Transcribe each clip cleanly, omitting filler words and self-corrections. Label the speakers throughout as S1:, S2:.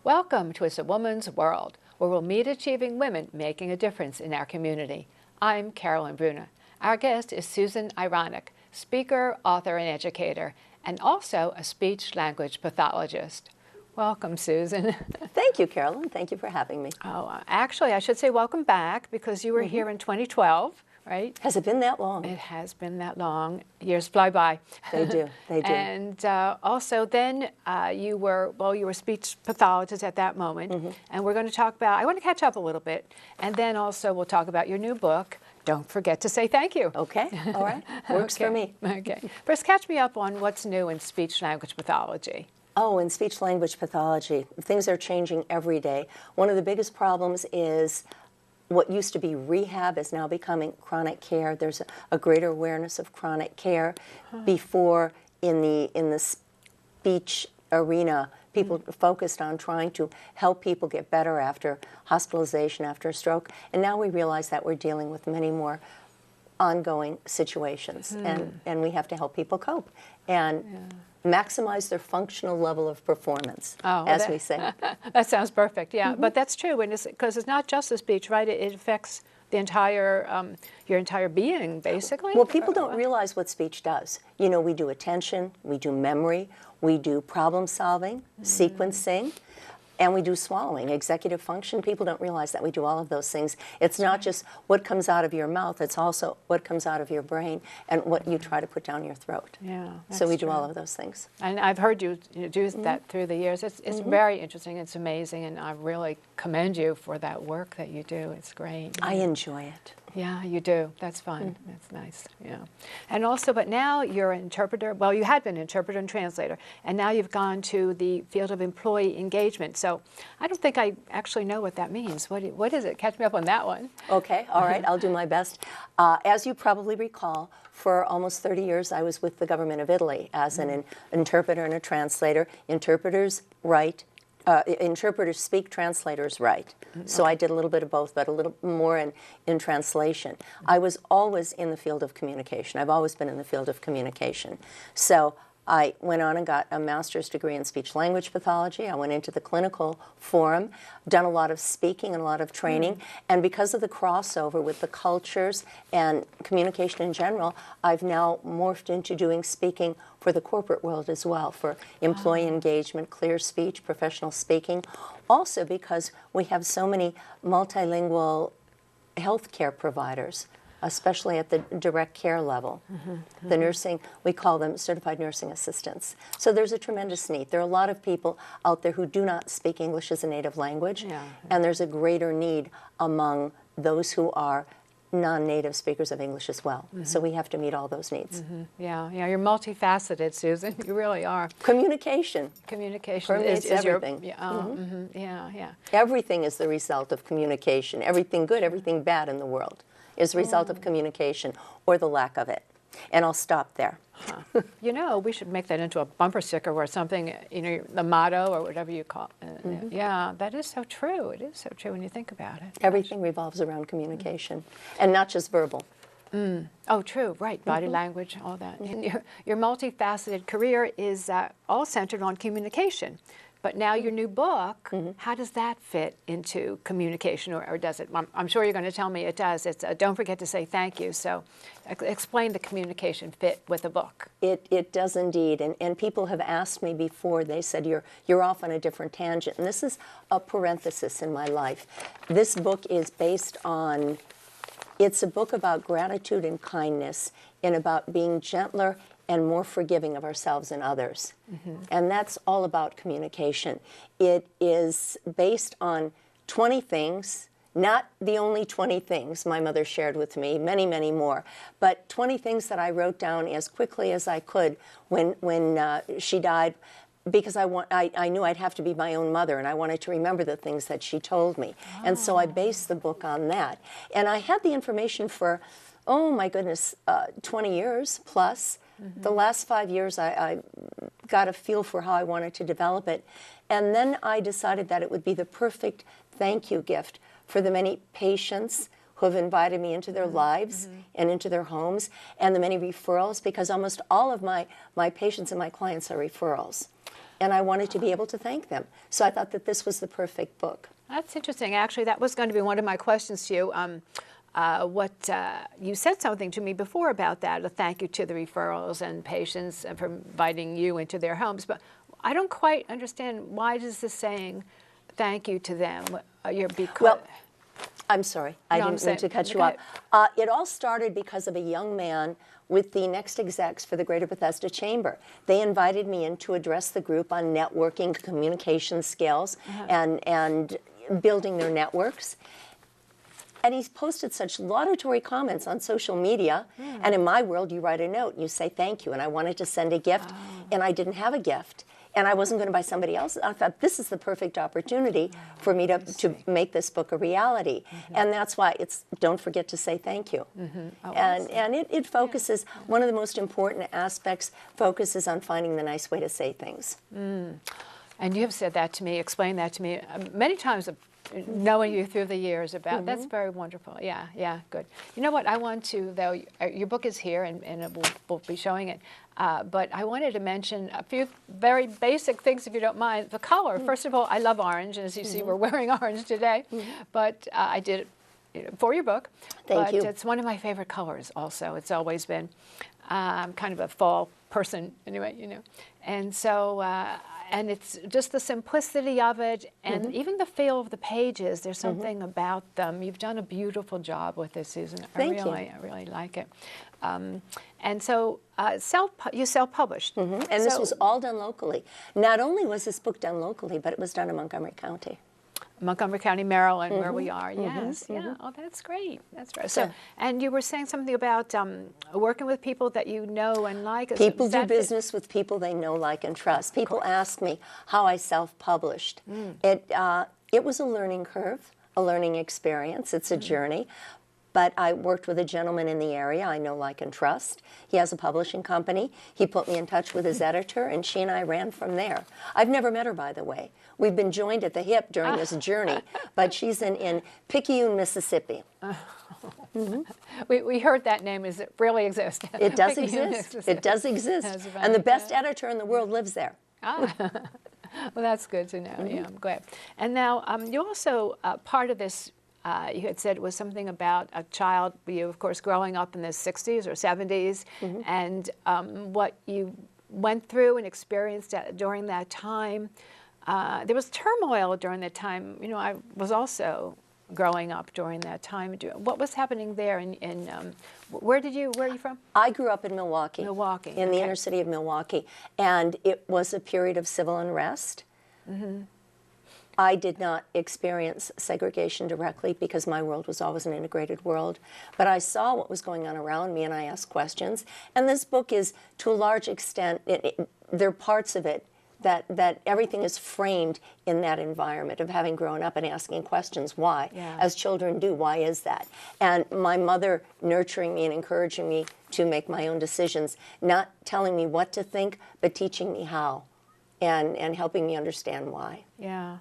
S1: Welcome to It's a Woman's World, where we'll meet achieving women making a difference in our community. I'm Carolyn Bruna. Our guest is Susan Wranik, speaker, author, and educator, and also a speech-language pathologist. Welcome, Susan.
S2: Thank you, Carolyn. Thank you for having me.
S1: Oh, actually, I should say welcome back, because you were here in 2012, right?
S2: Has it been that long?
S1: It has been that long. Years fly by.
S2: They do. They do.
S1: And also then you were speech pathologist at that moment. And we're going to talk about, I want to catch up a little bit. And then also we'll talk about your new book. Don't forget to say thank you.
S2: Okay. All right. Works for me.
S1: Okay. First, catch me up on what's new in speech-language pathology.
S2: Oh, in speech-language pathology, things are changing every day. One of the biggest problems is what used to be rehab is now becoming chronic care. There's a greater awareness of chronic care. Before, in the speech arena, people focused on trying to help people get better after hospitalization, after a stroke. And now we realize that we're dealing with many more ongoing situations. And we have to help people cope and maximize their functional level of performance, as we say.
S1: That sounds perfect, yeah. But that's true, because it's not just the speech, right? It affects the entire, your entire being, basically.
S2: Well, people don't realize what speech does. You know, we do attention, we do memory, we do problem solving, sequencing, and we do swallowing, executive function. People don't realize that we do all of those things. It's not just what comes out of your mouth, it's also what comes out of your brain and what you try to put down your throat.
S1: Yeah,
S2: so we do all of those things.
S1: And I've heard you do that through the years. It's very interesting, it's amazing, and I really commend you for that work that you do. It's great.
S2: I enjoy it.
S1: Yeah, you do. That's fun. That's nice. Yeah. And also, but now you're an interpreter. Well, you had been an interpreter and translator, and now you've gone to the field of employee engagement. So I don't think I actually know what that means. What is it? Catch me up on that one.
S2: Okay. All right. I'll do my best. As you probably recall, for almost 30 years, I was with the government of Italy as an interpreter and a translator. Interpreters write. Interpreters speak, translators write. So I did a little bit of both, but a little more in translation. I was always in the field of communication. I've always been in the field of communication. So I went on and got a master's degree in speech-language pathology. I went into the clinical forum, done a lot of speaking and a lot of training, and because of the crossover with the cultures and communication in general, I've now morphed into doing speaking for the corporate world as well, for employee engagement, clear speech, professional speaking. Also because we have so many multilingual healthcare providers, especially at the direct care level. The nursing, we call them certified nursing assistants. So there's a tremendous need. There are a lot of people out there who do not speak English as a native language, and there's a greater need among those who are non-native speakers of English as well. So we have to meet all those needs.
S1: Yeah, you're multifaceted, Susan. You really are.
S2: Communication.
S1: Communication
S2: is everything. Everything is the result of communication. Everything good, everything bad in the world is a result of communication or the lack of it. And I'll stop there.
S1: You know, we should make that into a bumper sticker or something, you know, the motto or whatever you call it. Yeah, that is so true. It is so true when you think about it.
S2: Everything revolves around communication, and not just verbal.
S1: Oh, true, right, body language, all that. And your multifaceted career is all centered on communication. But now your new book, how does that fit into communication, or does it? I'm sure you're going to tell me it does. It's Don't Forget to Say Thank You. So explain the communication fit with the book.
S2: It does indeed. And people have asked me before, they said, you're off on a different tangent. And this is a parenthesis in my life. This book is based on, it's a book about gratitude and kindness and about being gentler and more forgiving of ourselves and others. And that's all about communication. It is based on 20 things, not the only 20 things my mother shared with me, many, many more, but 20 things that I wrote down as quickly as I could when she died, because I knew I'd have to be my own mother, and I wanted to remember the things that she told me. And so I based the book on that. And I had the information for, oh my goodness, 20 years plus. The last 5 years, I got a feel for how I wanted to develop it. And then I decided that it would be the perfect thank you gift for the many patients who have invited me into their lives and into their homes, and the many referrals, because almost all of my patients and my clients are referrals. And I wanted to be able to thank them. So I thought that this was the perfect book.
S1: That's interesting. Actually, that was going to be one of my questions to you. You said something to me before about that, a thank you to the referrals and patients for inviting you into their homes. But I don't quite understand, why does this saying thank you to them?
S2: Well, I'm sorry, I didn't mean to cut you off. It all started because of a young man with the next execs for the Greater Bethesda Chamber. They invited me in to address the group on networking, communication skills, and building their networks. And he's posted such laudatory comments on social media. And in my world, you write a note and you say thank you. And I wanted to send a gift, and I didn't have a gift. And I wasn't going to buy somebody else. I thought this is the perfect opportunity for me to make this book a reality. And that's why it's don't forget to say thank you. And it focuses, one of the most important aspects focuses on finding the nice way to say things.
S1: And you have said that to me, explained that to me many times, knowing you through the years about, that's very wonderful. Yeah, good. You know what, I want to, though, your book is here and we'll be showing it, but I wanted to mention a few very basic things, if you don't mind. The color, first of all, I love orange, and as you see, we're wearing orange today, but I did it for your book.
S2: Thank you.
S1: But it's one of my favorite colors also. It's always been. I'm kind of a fall person anyway, you know. And so, and it's just the simplicity of it, and even the feel of the pages. There's something about them. You've done a beautiful job with this, Susan.
S2: Thank you.
S1: I really like it. And so you self-published.
S2: And this was all done locally. Not only was this book done locally, but it was done in Montgomery County.
S1: Montgomery County, Maryland, where we are. Yes, yeah. Oh, that's great. That's great. So, and you were saying something about working with people that you know and like.
S2: People do business with people they know, like, and trust. People ask me how I self-published. It was a learning curve, a learning experience. It's a journey. But I worked with a gentleman in the area I know, like, and trust. He has a publishing company. He put me in touch with his editor, and she and I ran from there. I've never met her, by the way. We've been joined at the hip during this journey, but she's in Picayune, Mississippi.
S1: We heard that name. Is it really exist?
S2: It does exist. It does exist. And the best editor in the world lives there.
S1: Well, that's good to know. Yeah, I'm glad. And now you also, part of this, you had said, was something about a child, you of course growing up in the 60s or 70s, and what you went through and experienced during that time. There was turmoil during that time. You know, I was also growing up during that time. What was happening there? Where are you from?
S2: I grew up in Milwaukee.
S1: Milwaukee.
S2: In the inner city of Milwaukee. And it was a period of civil unrest. I did not experience segregation directly because my world was always an integrated world. But I saw what was going on around me, and I asked questions. And this book is, to a large extent, there are parts of it that everything is framed in that environment of having grown up and asking questions. Why? As children do. Why is that? And my mother nurturing me and encouraging me to make my own decisions, not telling me what to think, but teaching me how, and helping me understand why.
S1: Yeah,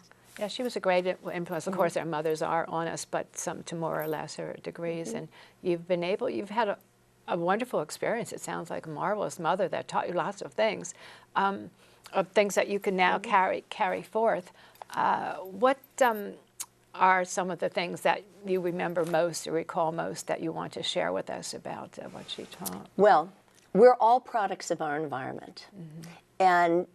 S1: she was a great influence. Of course, our mothers are on us, but some to more or lesser degrees. And you've had a wonderful experience. It sounds like a marvelous mother that taught you lots of things. Of things that you can now carry forth. What are some of the things that you remember most or recall most that you want to share with us about what she taught?
S2: Well, we're all products of our environment. And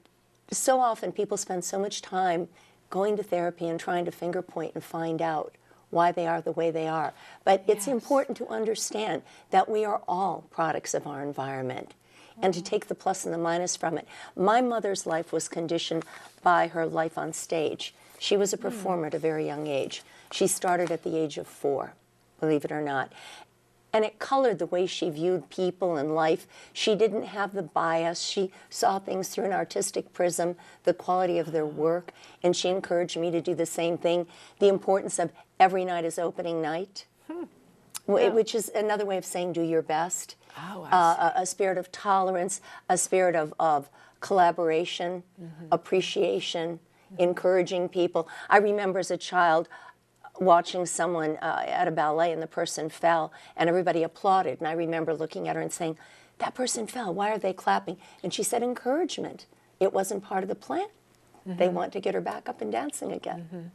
S2: so often people spend so much time going to therapy and trying to finger point and find out why they are the way they are. But it's important to understand that we are all products of our environment, and to take the plus and the minus from it. My mother's life was conditioned by her life on stage. She was a performer at a very young age. She started at the age of 4, believe it or not. And it colored the way she viewed people and life. She didn't have the bias. She saw things through an artistic prism, the quality of their work, and she encouraged me to do the same thing. The importance of every night is opening night, which is another way of saying do your best. A spirit of tolerance, a spirit of collaboration, appreciation, encouraging people. I remember as a child, watching someone at a ballet and the person fell and everybody applauded. And I remember looking at her and saying, that person fell, why are they clapping? And she said, encouragement. It wasn't part of the plan. They want to get her back up and dancing again.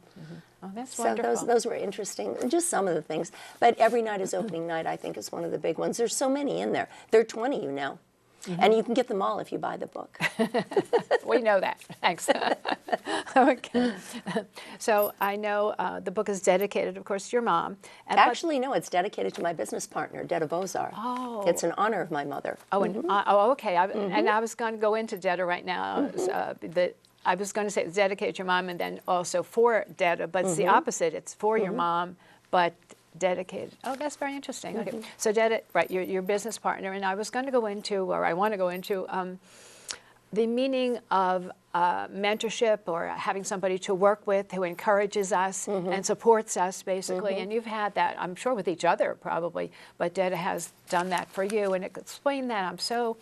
S1: Oh, that's wonderful.
S2: So those were interesting, just some of the things. But every night is opening night, I think, is one of the big ones. There's so many in there. There are 20, you know. And you can get them all if you buy the book.
S1: We know that. Thanks. Okay. So I know the book is dedicated, of course, to your mom. And
S2: Actually, no, it's dedicated to my business partner, Detta Bozar.
S1: Oh.
S2: It's in honor of my mother.
S1: Oh, and, okay. And I was going to go into Detta right now. I was going to say it's dedicated to your mom and then also for Detta, but it's the opposite. It's for your mom, but dedicated. Oh, that's very interesting. Okay, so Detta, right, your business partner, and I was going to go into, or I want to go into, the meaning of mentorship or having somebody to work with who encourages us and supports us, basically. And you've had that, I'm sure, with each other probably, but Detta has done that for you. And explain that. I'm so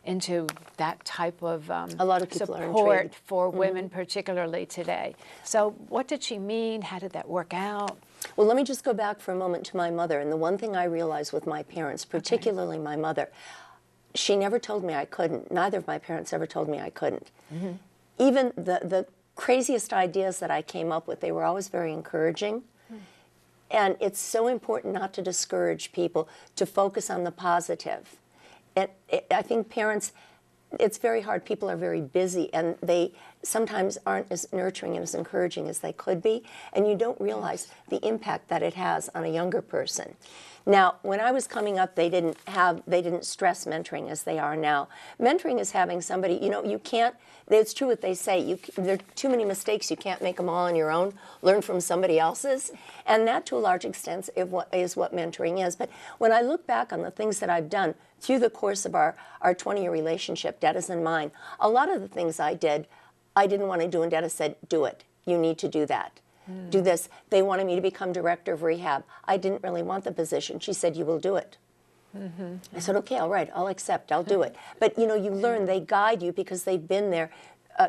S1: into that type of
S2: a lot of people
S1: support for women, particularly today. So what did she mean? How did that work out?
S2: Well, let me just go back for a moment to my mother. And the one thing I realized with my parents, particularly my mother, she never told me I couldn't. Neither of my parents ever told me I couldn't. Even the craziest ideas that I came up with, they were always very encouraging. And it's so important not to discourage people, to focus on the positive. And I think parents, it's very hard. People are very busy, and they sometimes aren't as nurturing and as encouraging as they could be, and you don't realize the impact that it has on a younger person. Now, when I was coming up, they didn't stress mentoring as they are now. Mentoring is having somebody, you know, you can't, it's true what they say, there are too many mistakes, you can't make them all on your own, learn from somebody else's, and that to a large extent is what mentoring is. But when I look back on the things that I've done through the course of our 20-year relationship, Detta's and mine, a lot of the things I did, I didn't want to do, and Detta said, do it, you need to do that. Do this. They wanted me to become director of rehab. I didn't really want the position. She said, you will do it. I said, okay, all right, I'll accept, I'll do it. But you know, you learn, they guide you because they've been there.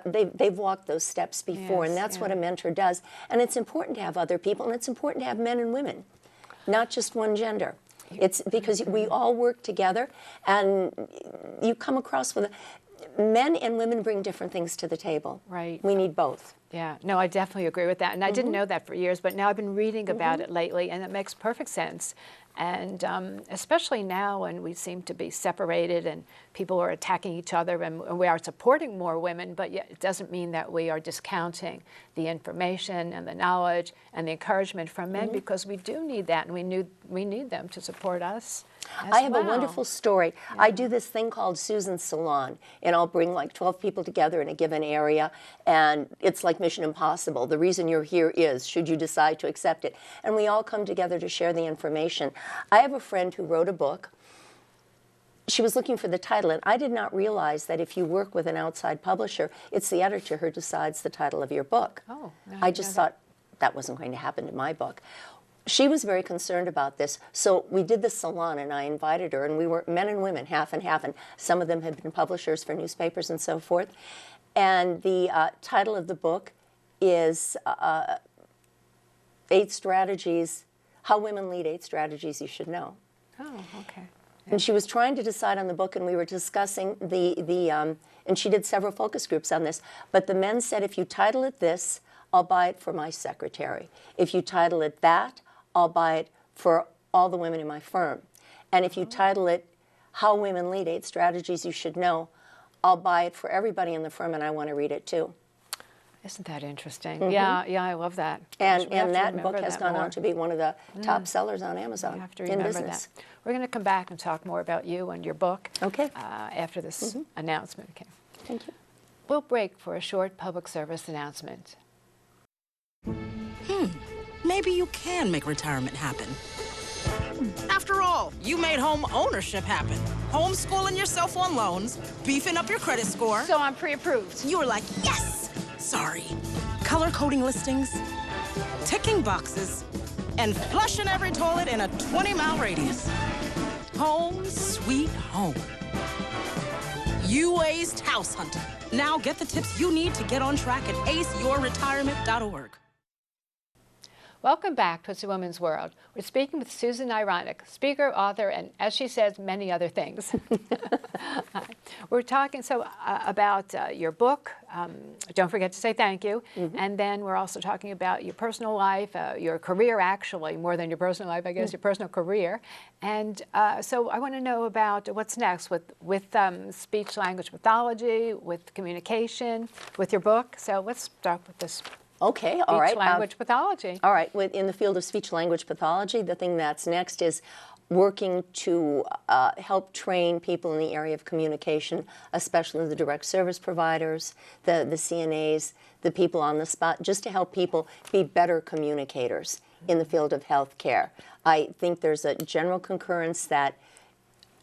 S2: They've walked those steps before, and that's what a mentor does. And it's important to have other people, and it's important to have men and women, not just one gender. It's because we all work together, and you come across with men and women bring different things to the table.
S1: Right.
S2: We need both.
S1: Yeah, no, I definitely agree with that. And I didn't know that for years, but now I've been reading about it lately, and it makes perfect sense. And especially now when we seem to be separated and people are attacking each other, and we are supporting more women, but yet it doesn't mean that we are discounting the information and the knowledge and the encouragement from men, because we do need that, and we need them to support us.
S2: I have a wonderful story. I do this thing called Susan's Salon, and I'll bring like 12 people together in a given area, and it's like Mission Impossible. The reason you're here is, should you decide to accept it. And we all come together to share the information. I have a friend who wrote a book. She was looking for the title, and I did not realize that if you work with an outside publisher, it's the editor who decides the title of your book.
S1: Oh,
S2: I just thought that wasn't going to happen to my book. She was very concerned about this, so we did the salon, and I invited her, and we were men and women, half and half, and some of them had been publishers for newspapers and so forth. And the title of the book is 8 Strategies, How Women Lead 8 Strategies You Should Know.
S1: Oh, okay. Yeah.
S2: And she was trying to decide on the book, and we were discussing and she did several focus groups on this, but the men said, if you title it this, I'll buy it for my secretary. If you title it that, I'll buy it for all the women in my firm. And if you title it How Women Lead 8 Strategies You Should Know, I'll buy it for everybody in the firm, and I want to read it too.
S1: Isn't that interesting? Yeah, I love that.
S2: And that book has gone on to be one of the top sellers on Amazon in business.
S1: That. We're going to come back and talk more about you and your book after this announcement. Okay.
S2: Thank you.
S1: We'll break for a short public service announcement.
S3: Maybe you can make retirement happen. After all, you made home ownership happen. Homeschooling yourself on loans, beefing up your credit score.
S1: So I'm pre-approved.
S3: You were like, yes! Sorry. Color-coding listings, ticking boxes, and flushing every toilet in a 20-mile radius. Home sweet home. You aced house hunting. Now get the tips you need to get on track at aceyourretirement.org.
S1: Welcome back to It's a Woman's World. We're speaking with Susan Wranik, speaker, author, and as she says, many other things. We're talking about your book. Don't forget to say thank you. And then we're also talking about your personal life, your career, actually, more than your personal life, I guess, your personal career. And so I want to know about what's next with speech-language pathology, with communication, with your book. So let's start with this.
S2: Okay, all right.
S1: Speech-language pathology.
S2: All right, in the field of speech-language pathology, the thing that's next is working to help train people in the area of communication, especially the direct service providers, the CNAs, the people on the spot, just to help people be better communicators in the field of healthcare. I think there's a general concurrence that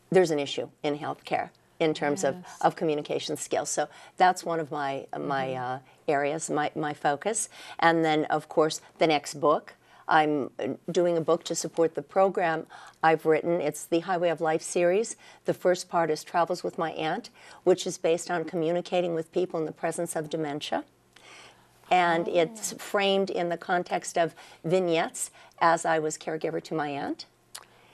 S2: there's an issue in healthcare in terms of communication skills. So that's one of my areas, my focus. And then, of course, the next book. I'm doing a book to support the program I've written. It's the Highway of Life series. The first part is Travels with My Aunt, which is based on communicating with people in the presence of dementia. And it's framed in the context of vignettes as I was caregiver to my aunt.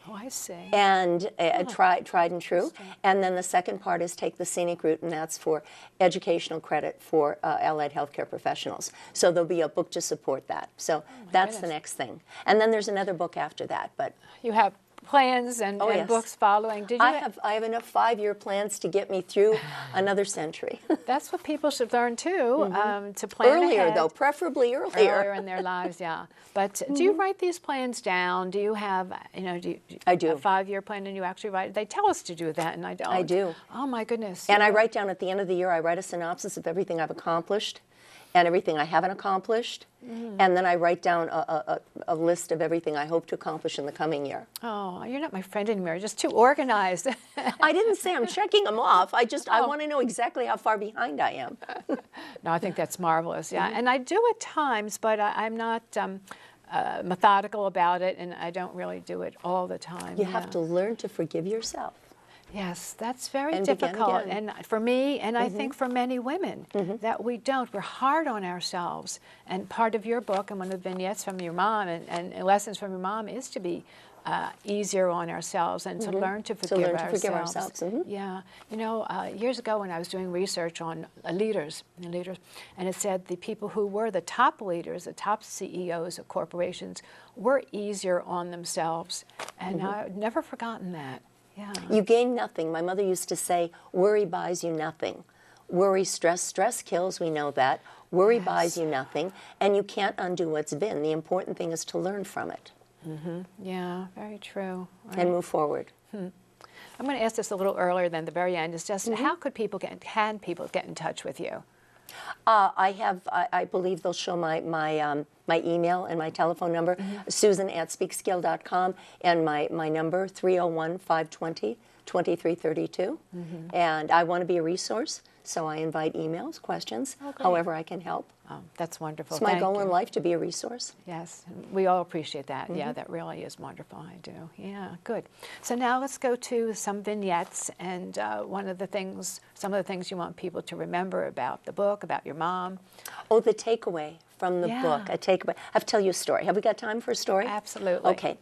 S1: Oh, I see.
S2: And tried and true. And then the second part is Take the Scenic Route, and that's for educational credit for allied healthcare professionals. So there'll be a book to support that. So that's the next thing. And then there's another book after that. But
S1: you have plans and books following. Did you?
S2: I have enough 5-year plans to get me through another century.
S1: That's what people should learn too, to plan
S2: earlier
S1: ahead.
S2: Though, preferably earlier.
S1: Earlier in their lives, yeah. But do you write these plans down? Do you have,
S2: I do.
S1: A 5-year plan and you actually write? They tell us to do that, and I don't.
S2: I do.
S1: Oh my goodness.
S2: And I write down at the end of the year. I write a synopsis of everything I've accomplished and everything I haven't accomplished. And then I write down a list of everything I hope to accomplish in the coming year.
S1: Oh, you're not my friend anymore. You're just too organized.
S2: I didn't say I'm checking them off. I want to know exactly how far behind I am.
S1: No, I think that's marvelous. Yeah, and I do at times, but I'm not methodical about it, and I don't really do it all the time.
S2: You have to learn to forgive yourself.
S1: Yes, that's very
S2: And
S1: difficult,
S2: again.
S1: and for me, and I think for many women, that we don't. We're hard on ourselves, and part of your book and one of the vignettes from your mom and lessons from your mom is to be easier on ourselves and to learn to forgive ourselves. Yeah, years ago when I was doing research on leaders, and it said the people who were the top leaders, the top CEOs of corporations, were easier on themselves, and I've never forgotten that. Yeah.
S2: You gain nothing. My mother used to say, worry buys you nothing. Worry, stress kills, we know that. Worry buys you nothing, and you can't undo what's been. The important thing is to learn from it.
S1: Yeah, very true. Right.
S2: And move forward.
S1: I'm going to ask this a little earlier than the very end. It's just how can people get in touch with you?
S2: I believe they'll show my email and my telephone number, susan@speakskill.com, and my number, 301-520-2332. And I want to be a resource, so I invite emails, questions, however I can help.
S1: Oh, that's wonderful.
S2: It's my goal in life to be a resource.
S1: Yes, we all appreciate that. Yeah, that really is wonderful. I do. Yeah, good. So now let's go to some vignettes, and some of the things you want people to remember about the book, about your mom.
S2: Oh, the takeaway from the book. A takeaway. I have to tell you a story. Have we got time for a story?
S1: Absolutely.
S2: Okay.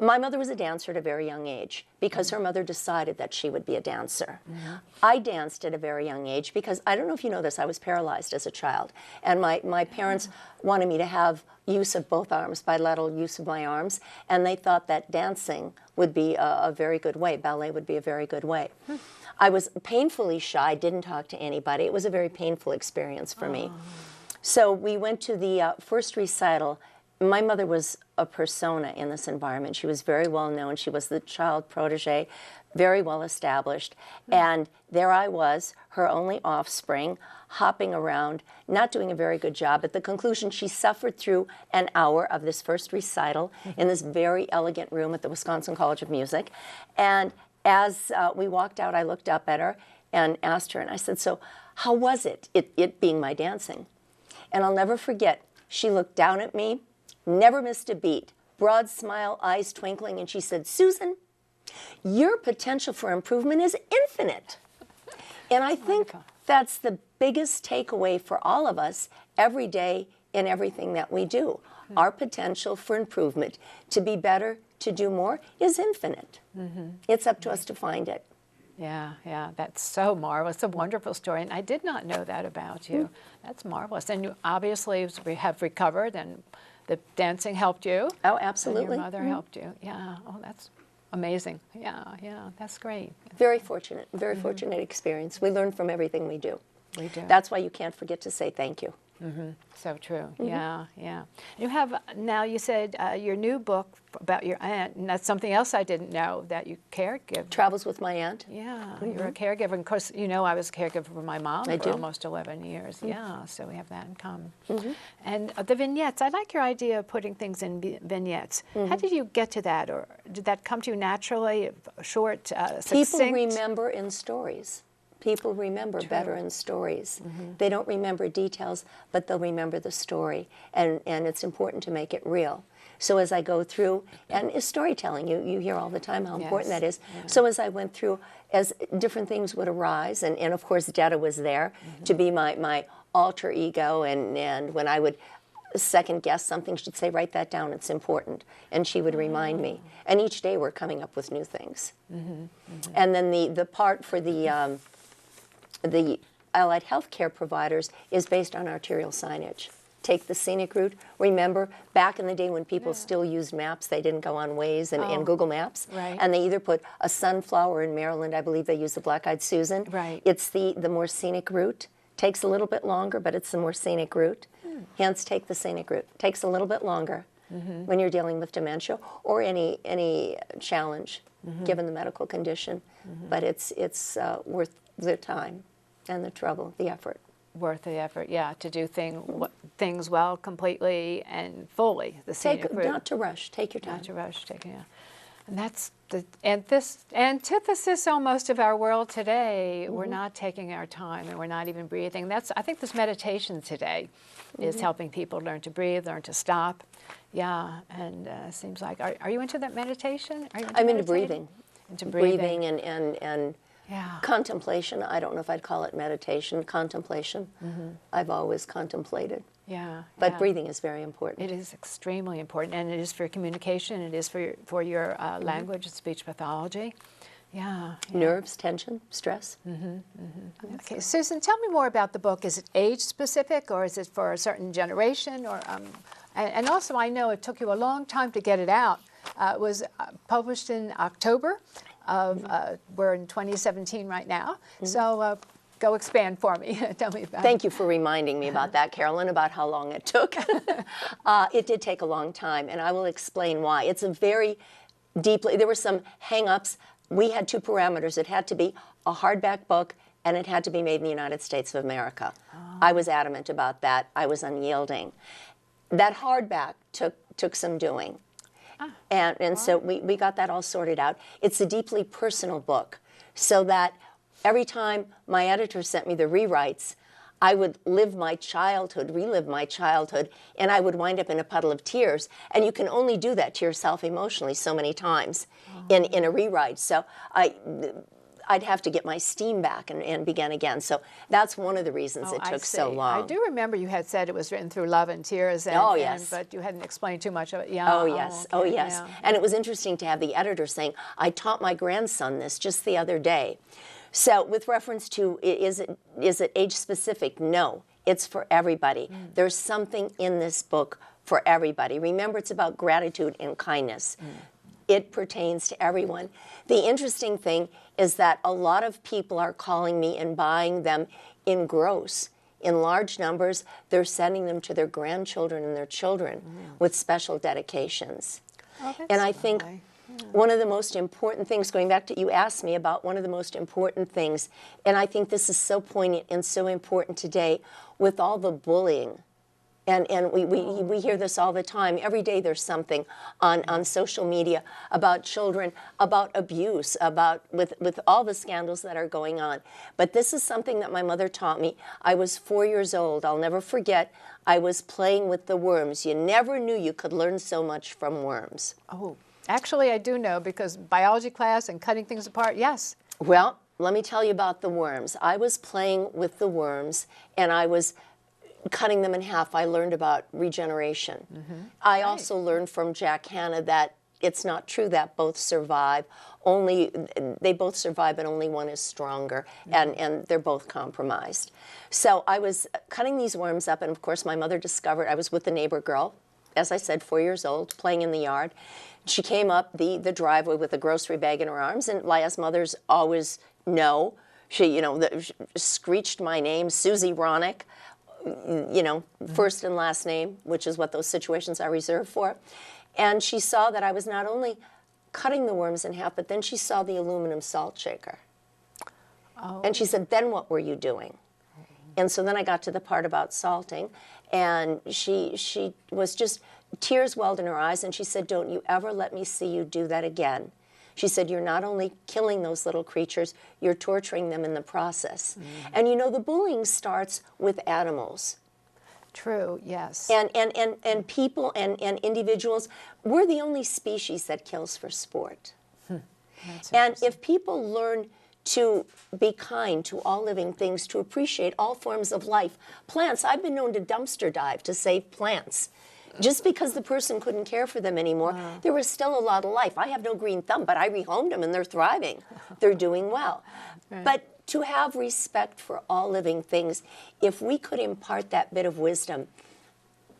S2: My mother was a dancer at a very young age because her mother decided that she would be a dancer. I danced at a very young age because, I don't know if you know this, I was paralyzed as a child. And my parents wanted me to have use of both arms, bilateral use of my arms, and they thought that dancing would be a very good way, ballet would be a very good way. I was painfully shy, didn't talk to anybody. It was a very painful experience for me. So we went to the first recital. My mother was a persona in this environment. She was very well known. She was the child protege, very well established. And there I was, her only offspring, hopping around, not doing a very good job. At the conclusion, she suffered through an hour of this first recital in this very elegant room at the Wisconsin College of Music. And as we walked out, I looked up at her and asked her, and I said, so how was it being my dancing? And I'll never forget, she looked down at me, never missed a beat, broad smile, eyes twinkling, and she said, Susan, your potential for improvement is infinite. And I think that's the biggest takeaway for all of us every day in everything that we do. Our potential for improvement, to be better, to do more, is infinite. It's up to us to find it.
S1: Yeah, yeah, that's so marvelous. It's a wonderful story, and I did not know that about you. That's marvelous. And you obviously have recovered, and the dancing helped you.
S2: Oh, absolutely.
S1: And your mother helped you. Yeah, oh, that's amazing. Yeah, yeah, that's great.
S2: Very fortunate experience. We learn from everything we do.
S1: We do.
S2: That's why you can't forget to say thank you.
S1: So true. Yeah, yeah. You have, now you said your new book about your aunt, and that's something else I didn't know, that you caregive.
S2: Travels with my aunt.
S1: Yeah, you're a caregiver. And of course, you know I was a caregiver for my mom
S2: I
S1: for
S2: do.
S1: almost 11 years. Yeah, so we have that in common. And the vignettes, I like your idea of putting things in vignettes. How did you get to that, or did that come to you naturally, short, succinct?
S2: People remember in stories. People remember better in stories. They don't remember details, but they'll remember the story. And it's important to make it real. So as I go through, and it's storytelling, you hear all the time how important that is.
S1: Yeah.
S2: So as I went through, as different things would arise, and of course Detta was there to be my alter ego, and when I would second guess something, she'd say, write that down, it's important. And she would remind me. And each day we're coming up with new things. And then the part for the allied health care providers is based on arterial signage. Take the scenic route. Remember, back in the day when people still used maps, they didn't go on Waze and Google Maps.
S1: Right.
S2: And they either put a sunflower in Maryland, I believe they use the black-eyed Susan.
S1: Right.
S2: It's the more scenic route. Takes a little bit longer, but it's the more scenic route. Hence, take the scenic route. Takes a little bit longer when you're dealing with dementia or any challenge given the medical condition. But it's worth the time and the trouble, the effort.
S1: Worth the effort, yeah, to do things well, completely and fully. The scenic route.
S2: Not to rush. Take your time.
S1: Not to rush. Yeah. And that's the antithesis almost of our world today. We're not taking our time, and we're not even breathing. I think this meditation today is helping people learn to breathe, learn to stop. Yeah, and seems like, are you into that meditation? Are you
S2: I'm into
S1: meditating?
S2: breathing.
S1: Into breathing.
S2: and
S1: yeah.
S2: contemplation. I don't know if I'd call it meditation. Contemplation. I've always contemplated.
S1: Yeah.
S2: But
S1: yeah.
S2: breathing is very important.
S1: It is extremely important, and it is for communication. It is for your language and speech pathology. Yeah.
S2: Nerves, tension, stress.
S1: Okay, Susan, tell me more about the book. Is it age specific, or is it for a certain generation? Or and also, I know it took you a long time to get it out. It was published in October of we're in 2017 right now. So. Go expand for me. Tell me about it.
S2: Thank you for reminding me about that, Carolyn, about how long it took. It did take a long time, and I will explain why. It's a very deeply, there were some hang-ups. We had two parameters. It had to be a hardback book, and it had to be made in the United States of America. I was adamant about that. I was unyielding. That hardback took some doing. And so we got that all sorted out. It's a deeply personal book, so that every time my editor sent me the rewrites, I would relive my childhood, and I would wind up in a puddle of tears. And you can only do that to yourself emotionally so many times in a rewrite. So I'd have to get my steam back and begin again. So that's one of the reasons it took so long.
S1: I do remember you had said it was written through love and tears, but you hadn't explained too much of it. Yeah.
S2: Oh, yes.
S1: Okay.
S2: Oh, yes.
S1: Yeah.
S2: And it was interesting to have the editor saying, I taught my grandson this just the other day. So with reference to, is it age-specific? No, it's for everybody. There's something in this book for everybody. Remember, it's about gratitude and kindness. It pertains to everyone. The interesting thing is that a lot of people are calling me and buying them in large numbers. They're sending them to their grandchildren and their children with special dedications.
S1: Oh, that's
S2: and I think
S1: lovely.
S2: one of the most important things, going back to, you asked me about one of the most important things, and I think this is so poignant and so important today with all the bullying. And we hear this all the time. Every day there's something on social media about children, about abuse, with all the scandals that are going on. But this is something that my mother taught me. I was 4 years old. I'll never forget. I was playing with the worms. You never knew you could learn so much from worms.
S1: Oh, actually I do know, because biology class and cutting things apart, yes.
S2: Well, let me tell you about the worms. I was playing with the worms, and I was cutting them in half, I learned about regeneration. I also learned from Jack Hanna that it's not true that both survive. They both survive, but only one is stronger, and they're both compromised. So I was cutting these worms up, and of course my mother discovered, I was with the neighbor girl, as I said, 4 years old, playing in the yard. She came up the driveway with a grocery bag in her arms, and as mothers always know, she, screeched my name, Susie Wranik, first and last name, which is what those situations are reserved for. And she saw that I was not only cutting the worms in half, but then she saw the aluminum salt shaker. Oh. And she said, then what were you doing? And so then I got to the part about salting, and she was just, tears welled in her eyes, and she said, don't you ever let me see you do that again. She said, you're not only killing those little creatures, you're torturing them in the process. And the bullying starts with animals.
S1: True, yes.
S2: And people and individuals, we're the only species that kills for sport. And if people learn to be kind to all living things, to appreciate all forms of life, plants, I've been known to dumpster dive to save plants. Just because the person couldn't care for them anymore, there was still a lot of life. I have no green thumb, but I rehomed them and they're thriving. They're doing well. Right. But to have respect for all living things, if we could impart that bit of wisdom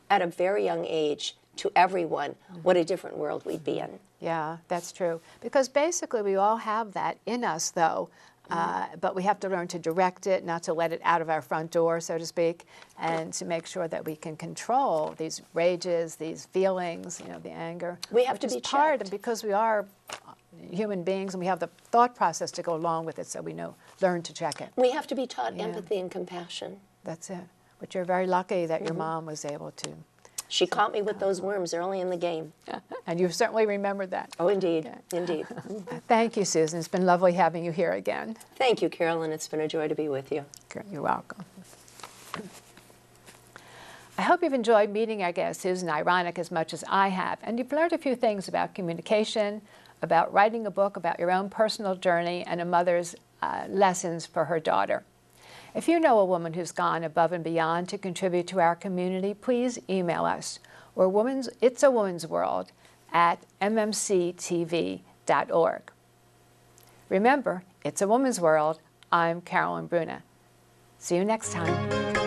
S2: at a very young age to everyone, what a different world we'd be in.
S1: Yeah, that's true. Because basically we all have that in us, though. But we have to learn to direct it, not to let it out of our front door, so to speak, and to make sure that we can control these rages, these feelings, the anger.
S2: We have to be
S1: checked. Because we are human beings and we have the thought process to go along with it, so we learn to check it.
S2: We have to be taught empathy and compassion.
S1: That's it. But you're very lucky that your mom was able to.
S2: She caught me with those worms early in the game.
S1: And you've certainly remembered that.
S2: Oh, indeed, indeed.
S1: Thank you, Susan. It's been lovely having you here again.
S2: Thank you, Carolyn. It's been a joy to be with you.
S1: You're welcome. I hope you've enjoyed meeting our guest, Susan Wranik, as much as I have. And you've learned a few things about communication, about writing a book, about your own personal journey, and a mother's lessons for her daughter. If you know a woman who's gone above and beyond to contribute to our community, please email us. We're It's a Woman's World at MMCTV.org. Remember, it's a woman's world. I'm Carolyn Bruna. See you next time.